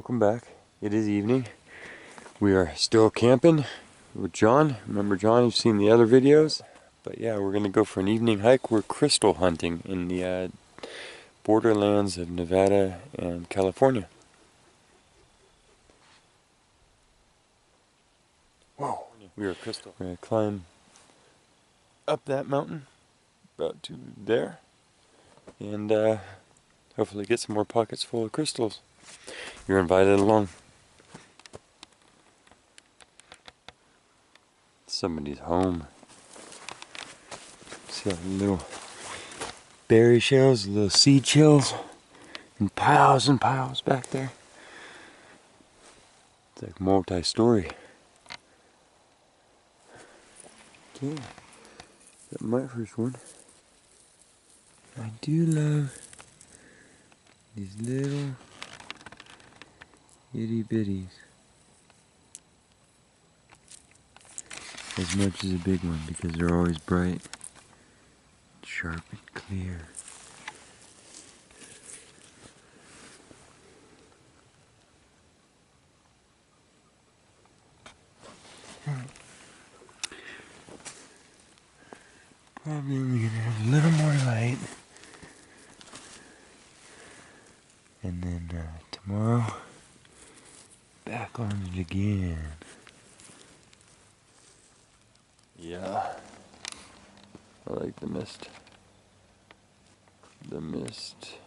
welcome back. It is evening. We are still camping with John. Remember John, you've seen the other videos. But yeah, we're gonna go for an evening hike. We're crystal hunting in the borderlands of Nevada and California. Whoa, we are crystal. We're gonna climb up that mountain, about to there, and hopefully get some more pockets full of crystals. You're invited along. Somebody's home. See all the little berry shells, little seed shells, and piles back there. It's like multi-story. Okay, got my first one. I do love these little itty bitties as much as a big one because they're always bright, sharp and clear. Probably only gonna have a little more light, and then tomorrow back on it again. Yeah, I like the mist. The mist.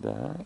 That.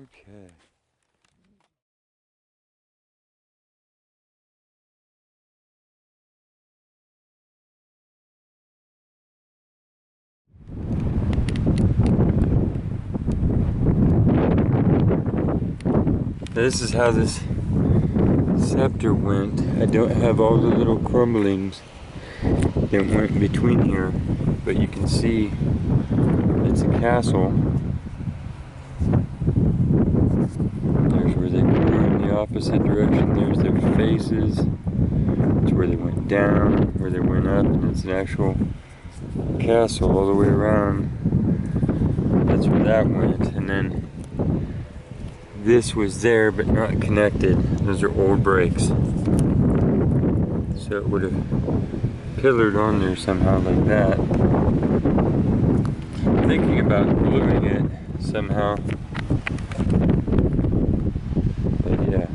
Okay. This is how this scepter went. I don't have all the little crumblings that went between here, but you can see it's a castle. There's where they go in the opposite direction. There's their faces. It's where they went down, where they went up, and it's an actual castle all the way around. That's where that went, and then this was there but not connected. Those are old brakes. So it would have pillared on there somehow like that. Thinking about gluing it somehow. But yeah.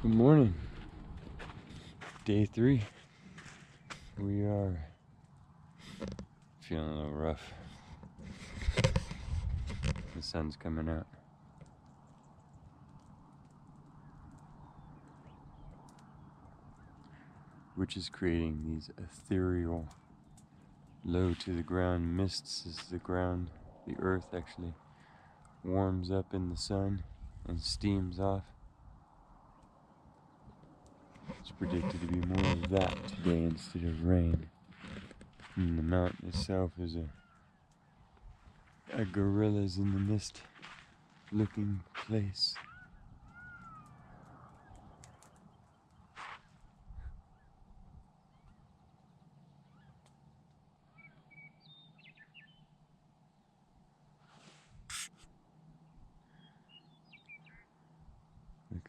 Good morning. Day 3. We are feeling a little rough. The sun's coming out. Which is creating these ethereal, low to the ground mists as the earth actually warms up in the sun and steams off. It's predicted to be more of that today instead of rain. And the mountain itself is a gorillas in the mist looking place.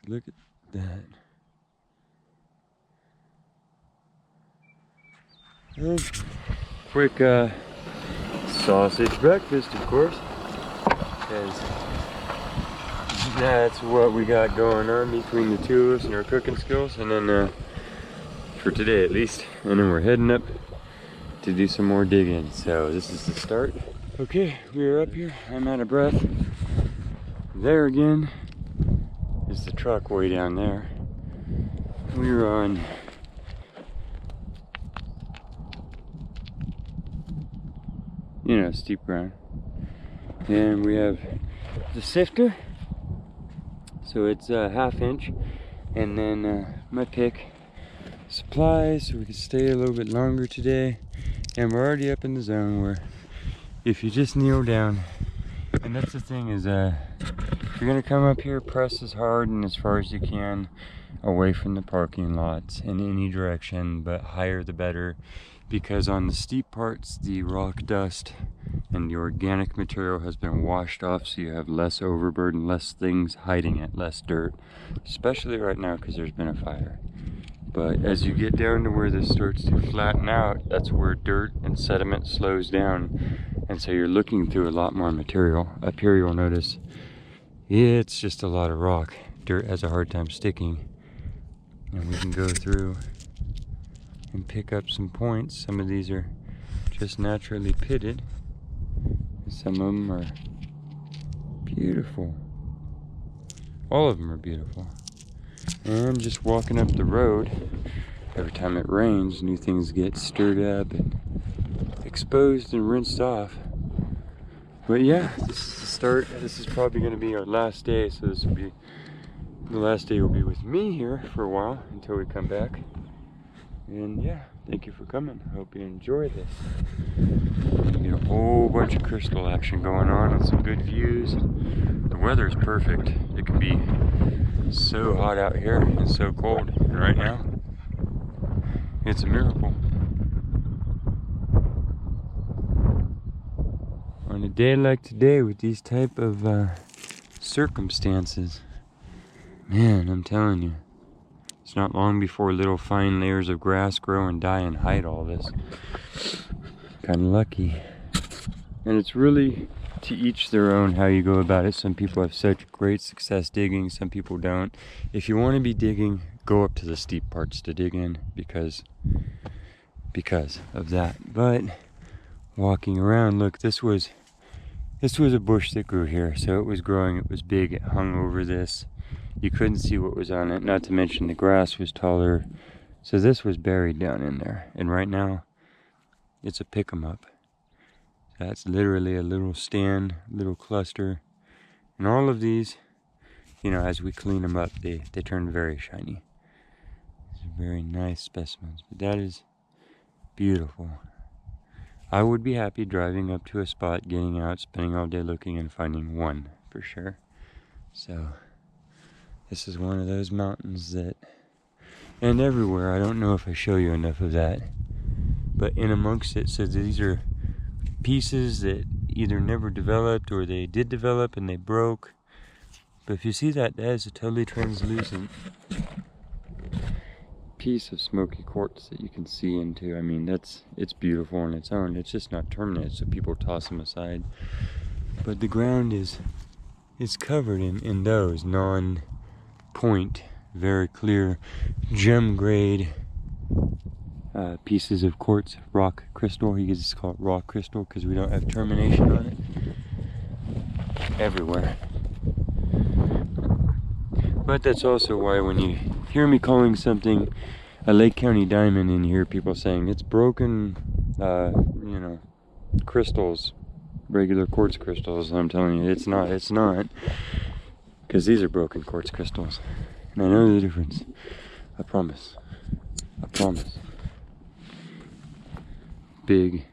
Look at that. And quick sausage breakfast, of course, because that's what we got going on between the two of us and our cooking skills. And then for today at least, and then we're heading up to do some more digging. So this is the start. Okay, we are up here. I'm out of breath. There again is the truck way down there. We're on steep ground, and we have the sifter, so it's a 1/2 inch, and then my pick, supplies so we can stay a little bit longer today. And we're already up in the zone where if you just kneel down, and that's the thing is if you're gonna come up here, press as hard and as far as you can away from the parking lots in any direction, but higher the better, because on the steep parts the rock dust and the organic material has been washed off, so you have less overburden, less things hiding it, less dirt, especially right now because there's been a fire. But as you get down to where this starts to flatten out, that's where dirt and sediment slows down, and so you're looking through a lot more material. Up here you'll notice it's just a lot of rock. Dirt has a hard time sticking, and we can go through and pick up some points. Some of these are just naturally pitted, and some of them are beautiful. All of them are beautiful. And just walking up the road, every time it rains, new things get stirred up and exposed and rinsed off. But yeah, this is the start. This is probably going to be our last day, so this will be the last day will be with me here for a while until we come back. And yeah, thank you for coming. I hope you enjoy this. You get a whole bunch of crystal action going on and some good views. The weather is perfect. It can be so hot out here and so cold. And right now, it's a miracle. On a day like today with these type of circumstances, man, I'm telling you, It's not long before little fine layers of grass grow and die and hide all this. Kind of lucky. And it's really to each their own how you go about it. Some people have such great success digging, some people don't. If you want to be digging, go up to the steep parts to dig in because of that. But walking around, look, this was a bush that grew here, so it was growing, it was big, it hung over this. You couldn't see what was on it, not to mention the grass was taller. So this was buried down in there. And right now, it's a pick 'em up. That's literally a little stand, little cluster. And all of these, you know, as we clean them up, they turn very shiny. These are very nice specimens, but that is beautiful. I would be happy driving up to a spot, getting out, spending all day looking and finding one for sure. So this is one of those mountains that, and everywhere, I don't know if I show you enough of that, but in amongst it, so these are pieces that either never developed or they did develop and they broke. But if you see that, that is a totally translucent piece of smoky quartz that you can see into. I mean, it's beautiful on its own. It's just not terminated, so people toss them aside. But the ground is covered in those non-point, very clear gem grade pieces of quartz, rock crystal. You can just call it rock crystal because we don't have termination on it. Everywhere. But that's also why when you hear me calling something a Lake County diamond and you hear people saying it's broken, you know, crystals, regular quartz crystals, I'm telling you, it's not. Because these are broken quartz crystals. And I know the difference. I promise. I promise. Big.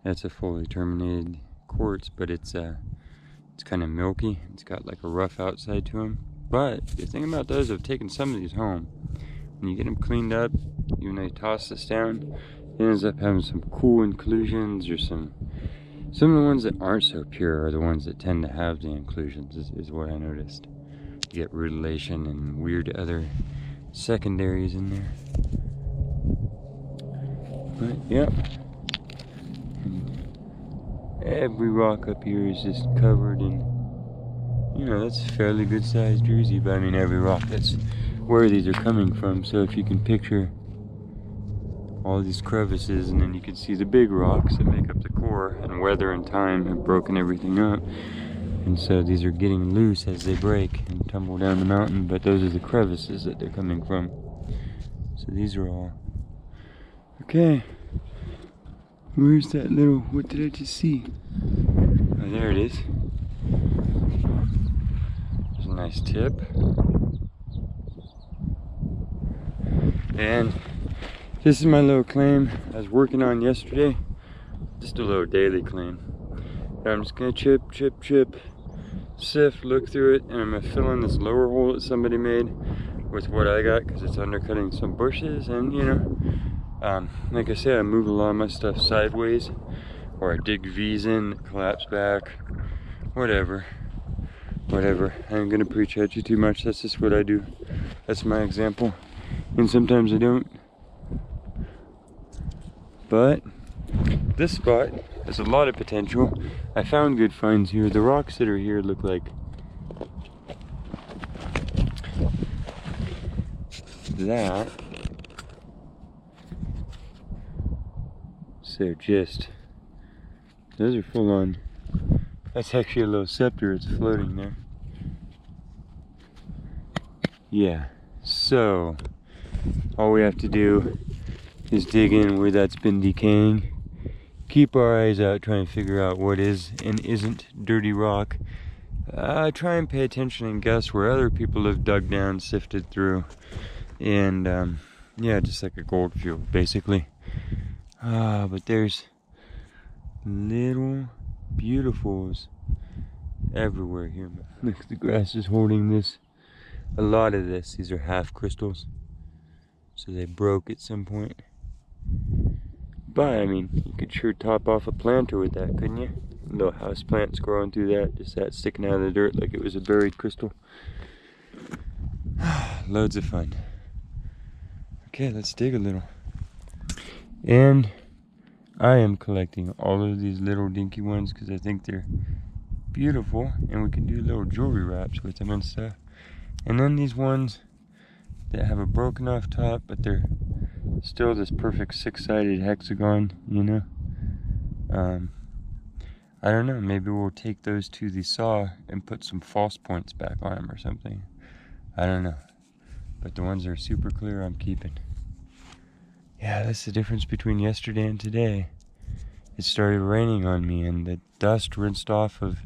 That's a fully terminated quartz, but it's kind of milky. It's got like a rough outside to them. But the thing about those, I've taken some of these home. When you get them cleaned up, even though you toss this down, it ends up having some cool inclusions or some of the ones that aren't so pure are the ones that tend to have the inclusions, is what I noticed. You get rutilation and weird other secondaries in there. But yep. And every rock up here is just covered in, you know, that's a fairly good sized druzy, but I mean every rock, that's where these are coming from. So if you can picture all these crevices, and then you can see the big rocks that make up the core, and weather and time have broken everything up. And so these are getting loose as they break and tumble down the mountain, but those are the crevices that they're coming from. So these are all. Okay. Where's that little, what did I just see? Oh, there it is. There's a nice tip. And this is my little claim I was working on yesterday. Just a little daily claim. And I'm just gonna chip, sift, look through it, and I'm gonna fill in this lower hole that somebody made with what I got because it's undercutting some bushes. And you know, like I said, I move a lot of my stuff sideways, or I dig V's in, collapse back, whatever. I ain't gonna preach at you too much. That's just what I do. That's my example. And sometimes I don't. But this spot has a lot of potential. I found good finds here. The rocks that are here look like that. So just, those are full on. That's actually a little scepter, it's floating there. Yeah, so all we have to do is dig in where that's been decaying. Keep our eyes out, try and figure out what is and isn't dirty rock. Try and pay attention and guess where other people have dug down, sifted through. And yeah, just like a gold field, basically. But there's little beautifuls everywhere here. Look, the grass is holding this. A lot of this, these are half crystals. So they broke at some point. But I mean, you could sure top off a planter with that, couldn't you? Little house plants growing through that, just that sticking out of the dirt like it was a buried crystal. Loads of fun. Okay, let's dig a little. And I am collecting all of these little dinky ones because I think they're beautiful, and we can do little jewelry wraps with them and stuff. And then these ones that have a broken off top, but they're still this perfect 6-sided hexagon, you know. I don't know, maybe we'll take those to the saw and put some false points back on them or something. I don't know. But the ones that are super clear, I'm keeping. Yeah, that's the difference between yesterday and today. It started raining on me, and the dust rinsed off of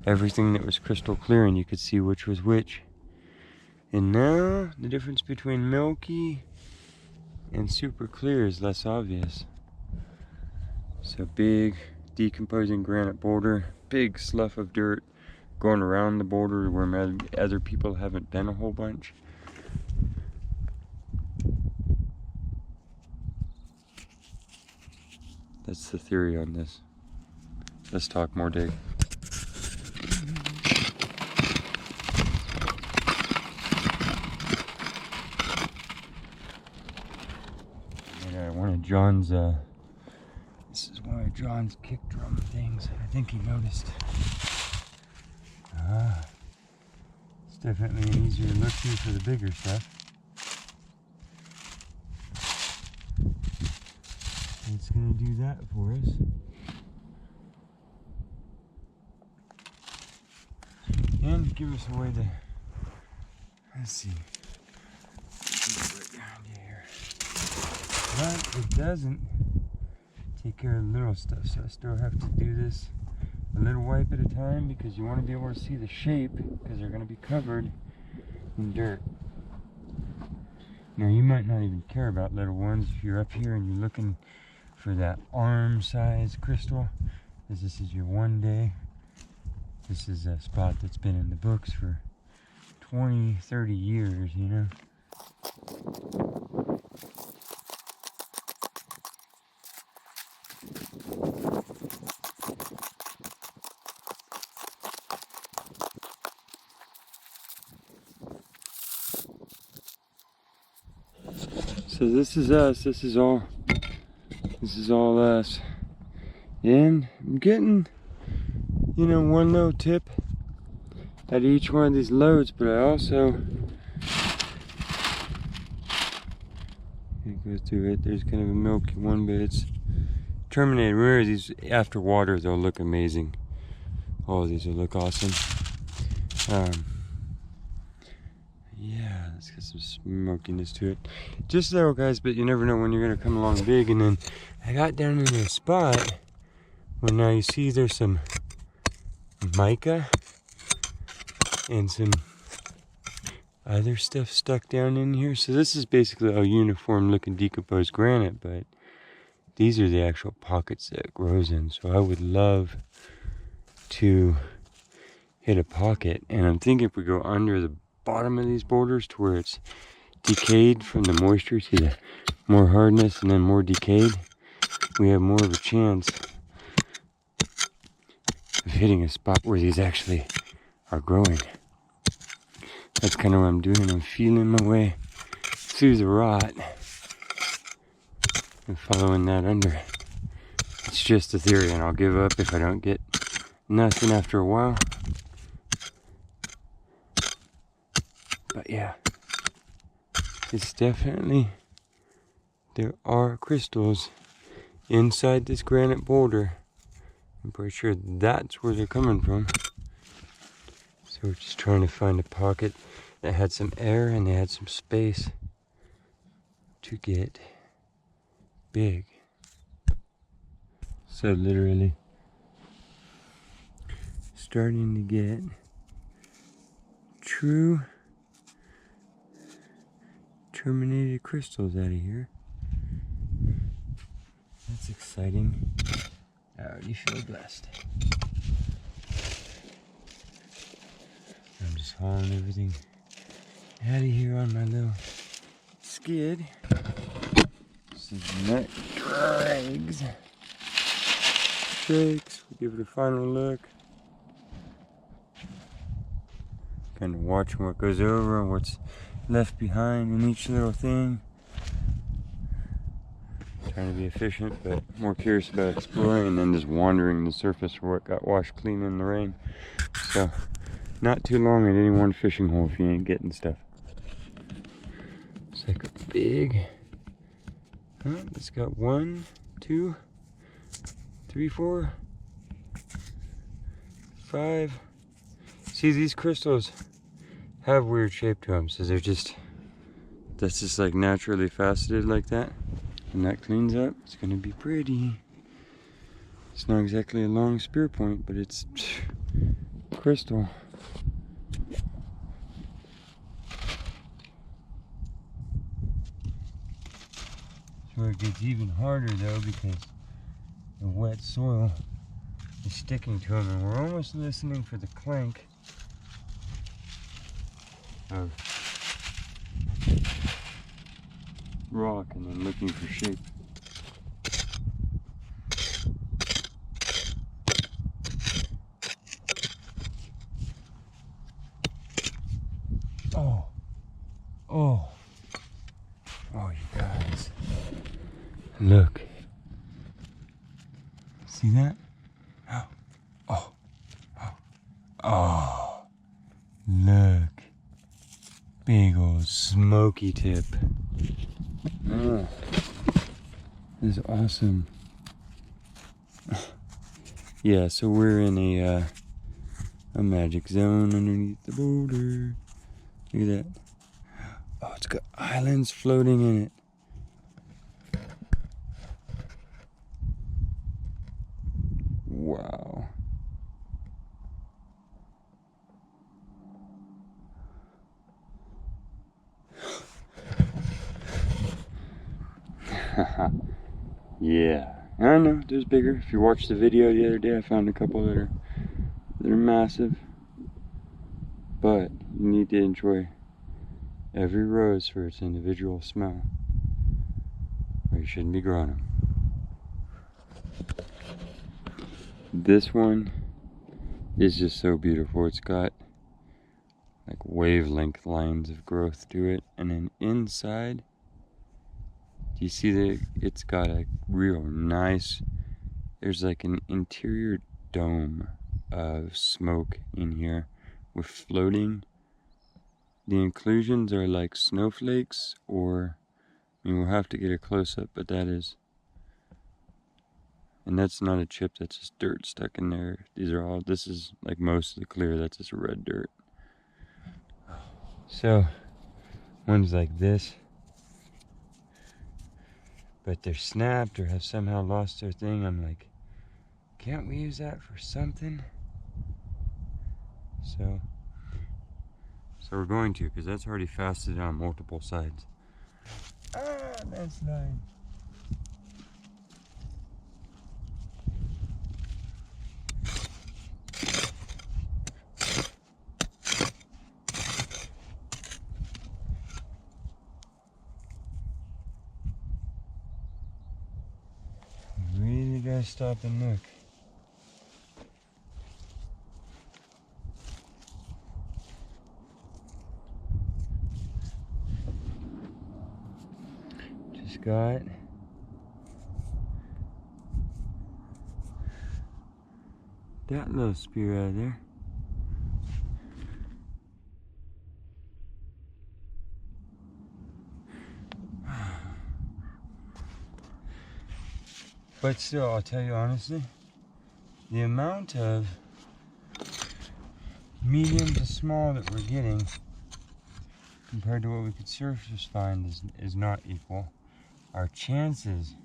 everything that was crystal clear, and you could see which was which. And now, the difference between milky and super clear is less obvious. So big, decomposing granite boulder, big slough of dirt going around the boulder where other people haven't been a whole bunch. That's the theory on this. Let's talk more dig. And one of John's, this is one of John's kick drum things. I think he noticed. It's definitely an easier look through for the bigger stuff. It's going to do that for us. And give us a way to, let's see, right around here. But it doesn't take care of the little stuff, so I still have to do this a little wipe at a time because you want to be able to see the shape because they're going to be covered in dirt. Now you might not even care about little ones if you're up here and you're looking for that arm size crystal, as this is your one day. This is a spot that's been in the books for 20, 30 years, you know. So this is us, this is all us. And I'm getting, you know, one little tip at each one of these loads, but I also go through it. There's kind of a milky one, but it's terminated. Remember, these after water, they'll look amazing. All of these will look awesome. Yeah, let's get some smokiness to it. Just little guys, but you never know when you're gonna come along big. And then I got down in a spot where now you see there's some mica and some other stuff stuck down in here. So this is basically a uniform looking decomposed granite, but these are the actual pockets that it grows in. So I would love to hit a pocket, and I'm thinking if we go under the bottom of these boulders to where it's decayed from the moisture, see the more hardness and then more decayed, we have more of a chance of hitting a spot where these actually are growing. That's kind of what I'm doing. I'm feeling my way through the rot and following that under. It's just a theory, and I'll give up if I don't get nothing after a while. But yeah, it's definitely, there are crystals inside this granite boulder. I'm pretty sure that's where they're coming from. So we're just trying to find a pocket that had some air and they had some space to get big. So literally starting to get true terminated crystals out of here. That's exciting. I already feel blessed. I'm just hauling everything out of here on my little skid. Some nut drags. Shakes. We'll give it a final look. Kind of watching what goes over and what's left behind in each little thing. trying to be efficient, but more curious about exploring than just wandering the surface for what got washed clean in the rain. So, not too long at any one fishing hole if you ain't getting stuff. It's like a big, it's got 1, 2, 3, 4, 5. See, these crystals have weird shape to them, so they're just, that's just like naturally faceted like that. And that cleans up, it's gonna be pretty. It's not exactly a long spear point, but it's crystal. Where it gets even harder though, because the wet soil is sticking to them, and we're almost listening for the clank of rock and then looking for shape. Oh, you guys, look, see that? Oh, look, big old smoky tip. Oh, this is awesome. Yeah, so we're in a magic zone underneath the boulder. Look at that. Oh, it's got islands floating in it. Wow. Yeah, I know there's bigger. If you watched the video the other day, I found a couple that are massive. But you need to enjoy every rose for its individual smell, or you shouldn't be growing them. This one is just so beautiful. It's got like wavelength lines of growth to it, and then inside, do you see that it's got a real nice, there's like an interior dome of smoke in here with floating. The inclusions are like snowflakes, or, I mean, we'll have to get a close-up, but that is, and that's not a chip, that's just dirt stuck in there. These are all, this is like most of the clear, that's just red dirt. So, ones like this, but they're snapped or have somehow lost their thing. I'm like, can't we use that for something? So we're going to, because that's already faceted on multiple sides. That's nice. Really gotta stop and look. Just got that little spear out of there. But still, I'll tell you honestly, the amount of medium to small that we're getting compared to what we could surface find is not equal. Our chances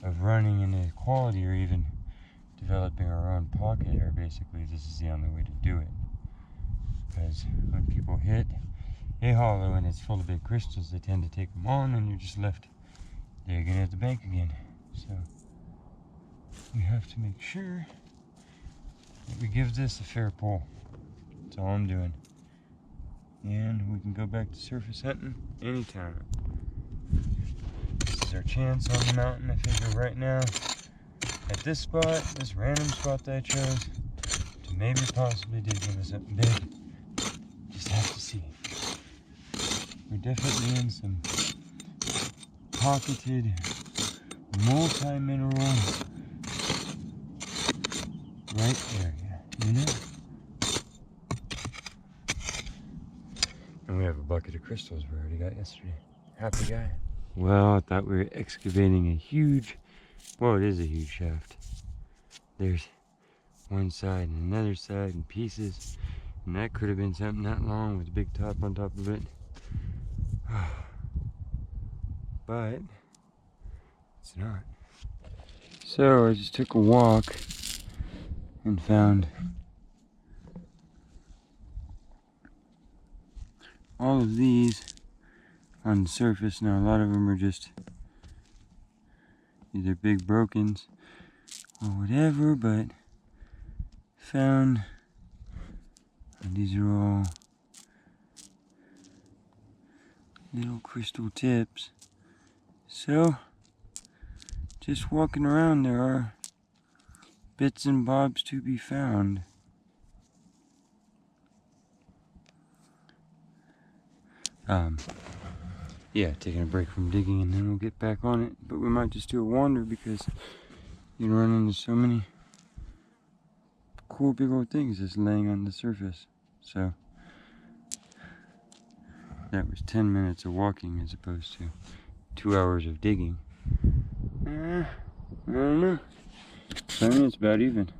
of running into quality or even developing our own pocket are basically, this is the only way to do it. Because when people hit a hollow and it's full of big crystals, they tend to take them on, and you're just left digging at the bank again. So we have to make sure that we give this a fair pull. That's all I'm doing. And we can go back to surface hunting anytime. This is our chance on the mountain. I figure right now, at this spot, this random spot that I chose, to maybe possibly dig into something big. Just have to see. We're definitely in some pocketed multi-mineral right area, you know? And we have a bucket of crystals we already got yesterday. Happy guy. Well, I thought we were excavating a huge, well, it is a huge shaft. There's one side and another side and pieces. And that could have been something that long with a big top on top of it. But it's not. So I just took a walk and found all of these on the surface. Now a lot of them are just either big brokens or whatever, but found these are all little crystal tips. So just walking around, there are bits and bobs to be found. Yeah, taking a break from digging and then we'll get back on it. But we might just do a wander because you run into so many cool big old things just laying on the surface. So that was 10 minutes of walking as opposed to 2 hours of digging. I don't know. I mean, it's about even.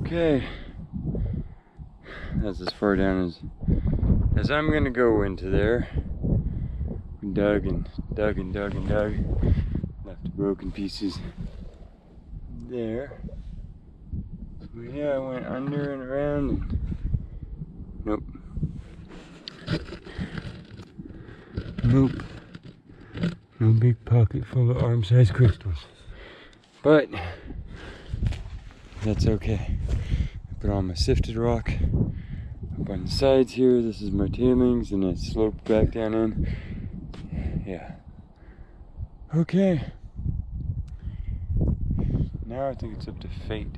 Okay, that's as far down as I'm gonna go into there. We dug and dug and dug and dug. Left the broken pieces there. So yeah, I went under and around and nope. Nope. No big pocket full of arm-sized crystals. But that's okay. I put on my sifted rock up on the sides here. This is my tailings, and it sloped back down in. Yeah. Okay. Now I think it's up to fate.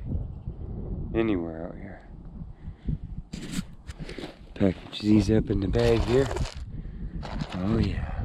Anywhere out here. Package these up in the bag here. Oh yeah.